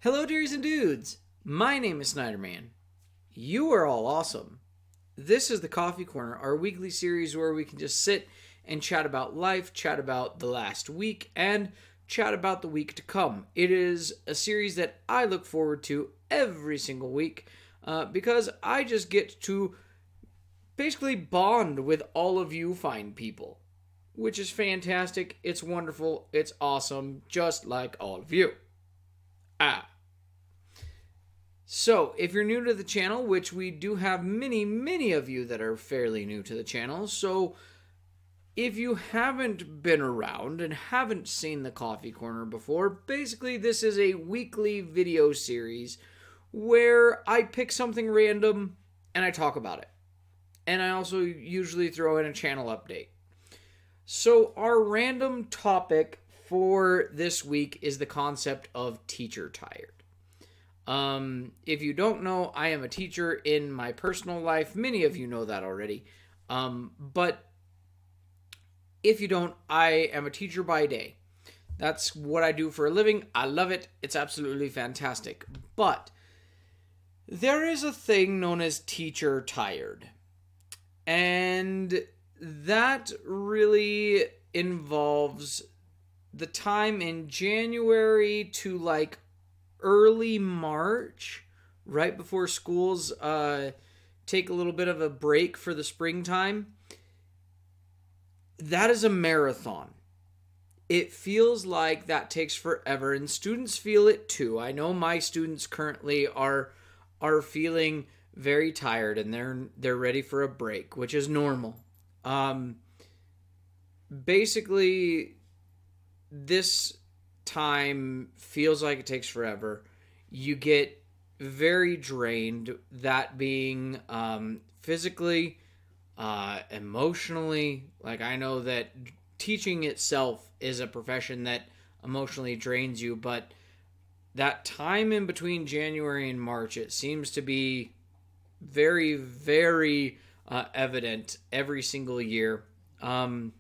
Hello, dearies and dudes. My name is Snyderman. You are all awesome. This is the Coffee Corner, our weekly series where we can just sit and chat about life, chat about the last week, and chat about the week to come. It is a series that I look forward to every single week because I just get to basically bond with all of you fine people, which is fantastic. It's wonderful. It's awesome, just like all of you. So, if you're new to the channel, which we do have many of you that are fairly new to the channel, so if you haven't been around and haven't seen the Coffee Corner before, basically this is a weekly video series where I pick something random and I talk about it. And I also usually throw in a channel update. So, our random topic for this week is the concept of teacher tired. If you don't know, I am a teacher in my personal life. Many of you know that already. But if you don't, I am a teacher by day. That's what I do for a living. I love it. It's absolutely fantastic. But there is a thing known as teacher tired. And that really involves the time in January to like early March, right before schools take a little bit of a break for the springtime. That is a marathon. It feels like that takes forever, and students feel it too. I know my students currently are feeling very tired, and they're ready for a break, which is normal. Basically, this time feels like it takes forever. You get very drained, that being physically, emotionally. Like, I know that teaching itself is a profession that emotionally drains you, but that time in between January and March, it seems to be very evident every single year. And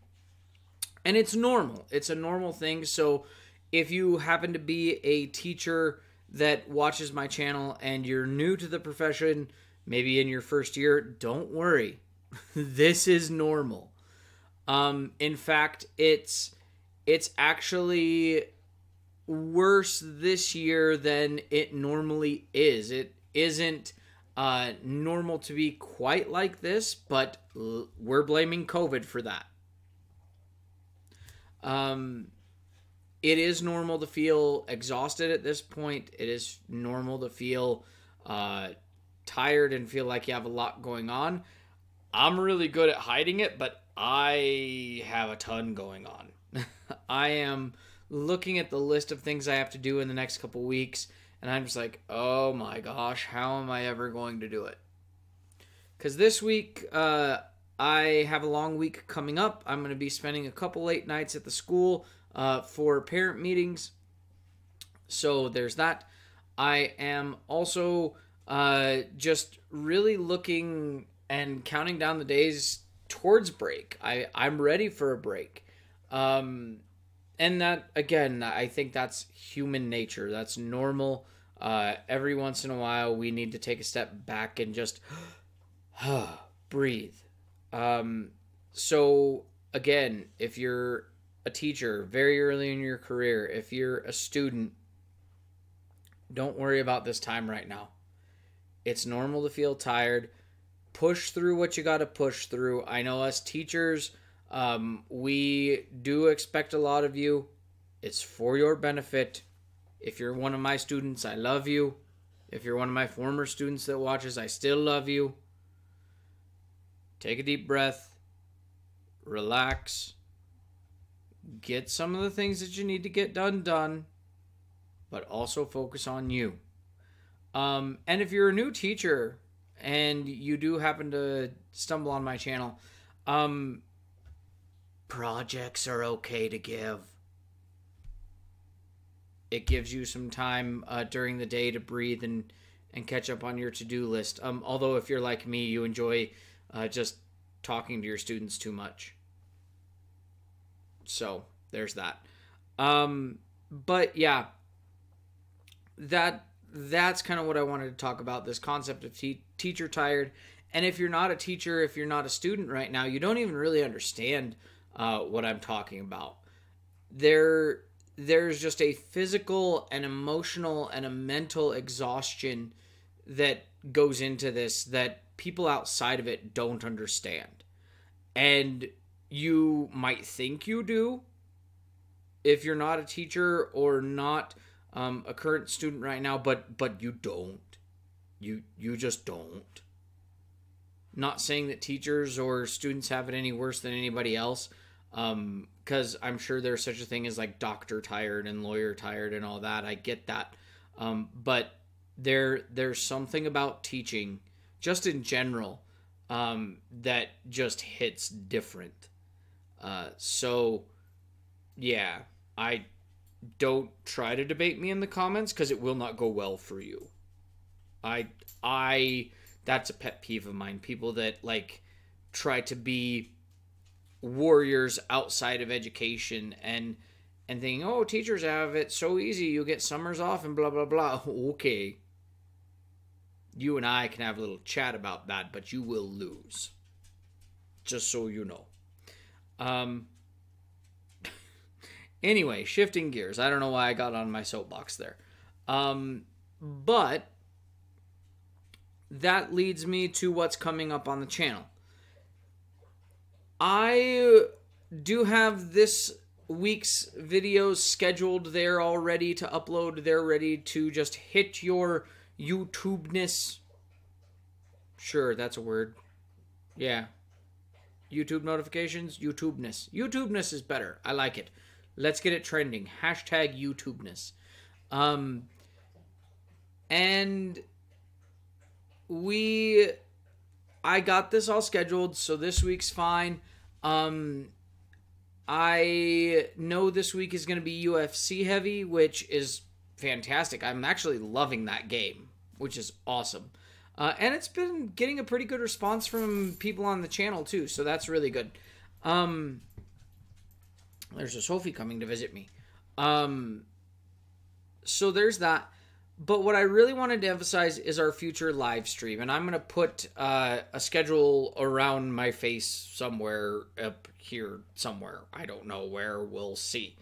it's normal. It's a normal thing. So if you happen to be a teacher that watches my channel and you're new to the profession, maybe in your first year, don't worry. This is normal. In fact, it's actually worse this year than it normally is. It isn't normal to be quite like this, but we're blaming COVID for that. It is normal to feel exhausted at this point. It is normal to feel tired and feel like you have a lot going on. I'm really good at hiding it, but I have a ton going on. I am looking at the list of things I have to do in the next couple weeks, and I'm just like, oh my gosh, how am I ever going to do it? Because this week, I have a long week coming up. I'm going to be spending a couple late nights at the school for parent meetings. So there's that. I am also just really looking and counting down the days towards break. I'm ready for a break. And that, again, I think that's human nature. That's normal. Every once in a while, we need to take a step back and just breathe. So, again, if you're a teacher very early in your career, if you're a student, don't worry about this time right now. It's normal to feel tired. Push through what you got to push through. I know us teachers, we do expect a lot of you. It's for your benefit. If you're one of my students, I love you. If you're one of my former students that watches, I still love you. Take a deep breath. Relax. Get some of the things that you need to get done, but also focus on you. And if you're a new teacher and you do happen to stumble on my channel, projects are okay to give. It gives you some time during the day to breathe and catch up on your to-do list. Although if you're like me, you enjoy just talking to your students too much. So there's that. But yeah, that's kind of what I wanted to talk about, this concept of teacher tired. And if you're not a teacher, if you're not a student right now, you don't even really understand what I'm talking about. There's just a physical and emotional and a mental exhaustion that goes into this that people outside of it don't understand. And you might think you do if you're not a teacher or not a current student right now, but you don't. You just don't. Not saying that teachers or students have it any worse than anybody else, because I'm sure there's such a thing as like doctor tired and lawyer tired and all that. I get that, but there's something about teaching, just in general, that just hits different. So yeah, I don't try to debate me in the comments because it will not go well for you. I that's a pet peeve of mine. People that like try to be warriors outside of education and thinking, oh, teachers have it so easy. You get summers off and blah, blah, blah. Okay. You and I can have a little chat about that, but you will lose. Just so you know. Anyway, shifting gears. I don't know why I got on my soapbox there. But that leads me to what's coming up on the channel. I do have this week's videos scheduled. They're all ready to upload. They're ready to just hit your YouTube-ness. Sure, that's a word. Yeah. YouTube notifications, YouTube-ness. YouTube-ness is better. I like it. Let's get it trending. Hashtag YouTube-ness. And I got this all scheduled, so this week's fine. I know this week is going to be UFC heavy, which is fantastic. I'm actually loving that game, which is awesome. And it's been getting a pretty good response from people on the channel, too, so that's really good. There's a Sophie coming to visit me. So there's that. But what I really wanted to emphasize is our future live stream. And I'm going to put a schedule around my face somewhere up here somewhere. I don't know where. We'll see.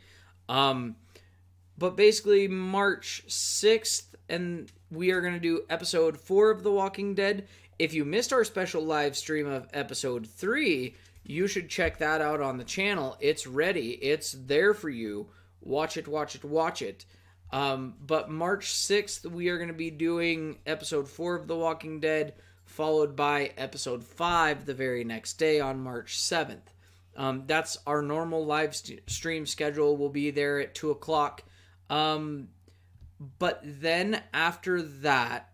But basically March 6th, and we are going to do episode 4 of The Walking Dead. If you missed our special live stream of episode 3, you should check that out on the channel. It's ready. It's there for you. Watch it, watch it, watch it. But March 6th, we are going to be doing episode 4 of The Walking Dead, followed by episode 5 the very next day on March 7th. That's our normal live stream schedule. We'll be there at 2 o'clock. But then after that,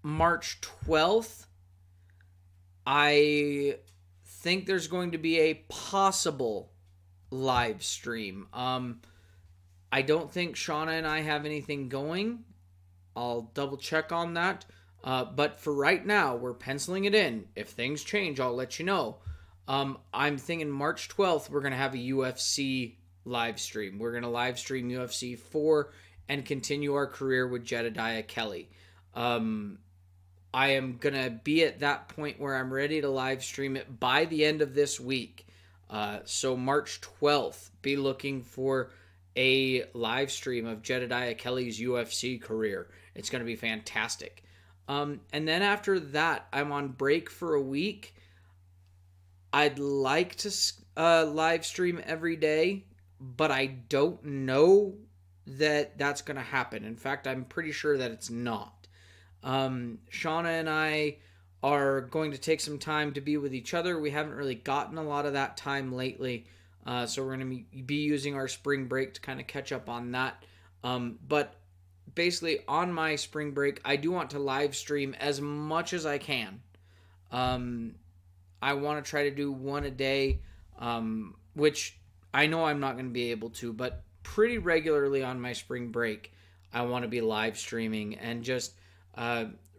March 12th, I think there's going to be a possible live stream. I don't think Shauna and I have anything going. I'll double check on that. But for right now, we're penciling it in. If things change, I'll let you know. I'm thinking March 12th, we're going to have a UFC live stream. We're going to live stream UFC 4 and continue our career with Jedediah Kelly. I am going to be at that point where I'm ready to live stream it by the end of this week. So March 12th, be looking for a live stream of Jedediah Kelly's UFC career. It's going to be fantastic. And then after that, I'm on break for a week. I'd like to live stream every day, but I don't know that that's going to happen. In fact, I'm pretty sure that it's not. Shauna and I are going to take some time to be with each other. We haven't really gotten a lot of that time lately. So we're going to be using our spring break to kind of catch up on that. But basically on my spring break, I do want to live stream as much as I can. I want to try to do one a day, which I know I'm not going to be able to, but pretty regularly on my spring break, I want to be live streaming and just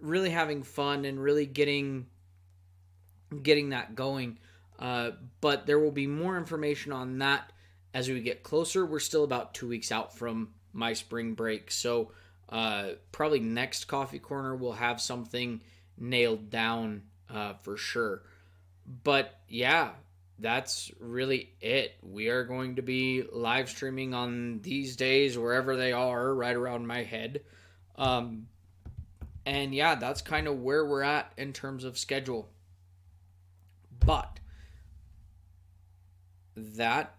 really having fun and really getting that going. But there will be more information on that as we get closer. We're still about 2 weeks out from my spring break. So probably next Coffee Corner we'll have something nailed down for sure. But yeah, that's really it. We are going to be live streaming on these days, wherever they are, right around my head. And yeah, that's kind of where we're at in terms of schedule. But that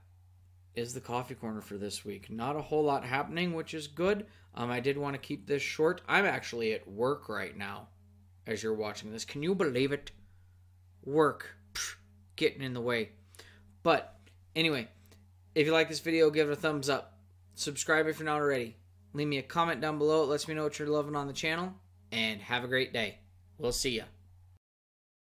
is the Coffee Corner for this week. Not a whole lot happening, which is good. I did want to keep this short. I'm actually at work right now as you're watching this. Can you believe it? Work. Getting in the way. But anyway, if you like this video, give it a thumbs up. Subscribe if you're not already. Leave me a comment down below. It lets me know what you're loving on the channel. And have a great day. We'll see ya.